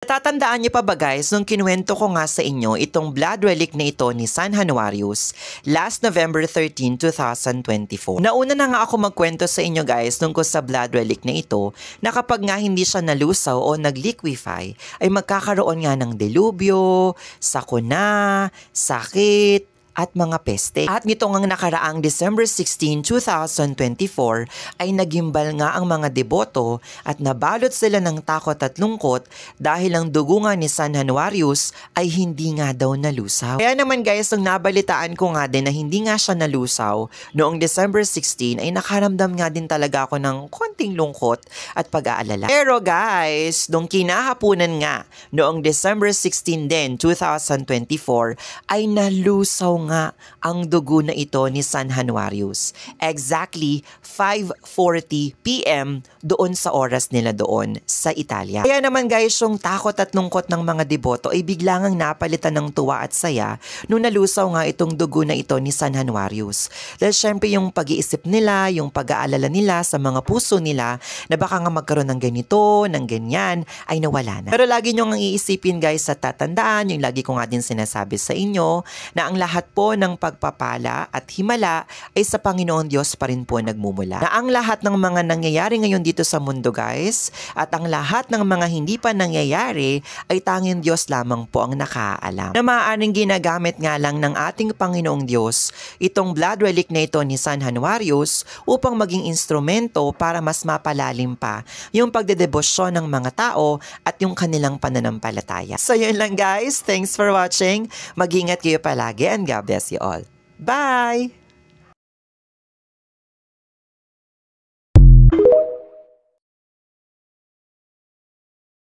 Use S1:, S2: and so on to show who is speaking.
S1: Natatandaan niyo pa ba guys, nung kinuwento ko nga sa inyo itong blood relic na ito ni San Januarius last November 13, 2024. Nauna na nga ako magkwento sa inyo guys tungkol sa blood relic na ito na kapag nga hindi siya nalusaw o nagliquify ay magkakaroon nga ng delubyo, sakuna, sakit, at mga peste. At nitong ang nakaraang December 16, 2024 ay nagimbal nga ang mga deboto at nabalot sila ng takot at lungkot dahil ang dugo nga ni San Januarius ay hindi nga daw nalusaw. Kaya naman guys, nung nabalitaan ko nga din na hindi nga siya nalusaw noong December 16 ay nakaramdam nga din talaga ako ng konting lungkot at pag-aalala. Pero guys, nung kinahapunan nga noong December 16 din, 2024 ay nalusaw nga ang dugo na ito ni San Januarius. Exactly 5:40 PM doon sa oras nila doon sa Italia. Kaya naman guys, yung takot at lungkot ng mga deboto ay biglang napalitan ng tuwa at saya nung nalusaw nga itong dugo na ito ni San Januarius. Dahil syempre yung pag-iisip nila, yung pag-aalala nila sa mga puso nila na baka nga magkaroon ng ganito, ng ganyan, ay nawala na. Pero lagi nyo ang iisipin guys at tatandaan, yung lagi ko nga din sinasabi sa inyo, na ang lahat po ng pagpapala at himala ay sa Panginoon Diyos pa rin po nagmumula. Na ang lahat ng mga nangyayari ngayon dito sa mundo guys, at ang lahat ng mga hindi pa nangyayari ay tanging Diyos lamang po ang nakaalam. Na maaaring ginagamit nga lang ng ating Panginoong Diyos itong blood relic na ito ni San Januarius upang maging instrumento para mas mapalalim pa yung pagdedebosyon ng mga tao at yung kanilang pananampalataya. So yun lang guys, thanks for watching. Mag-ingat kayo palagi and God bless you all. Bye!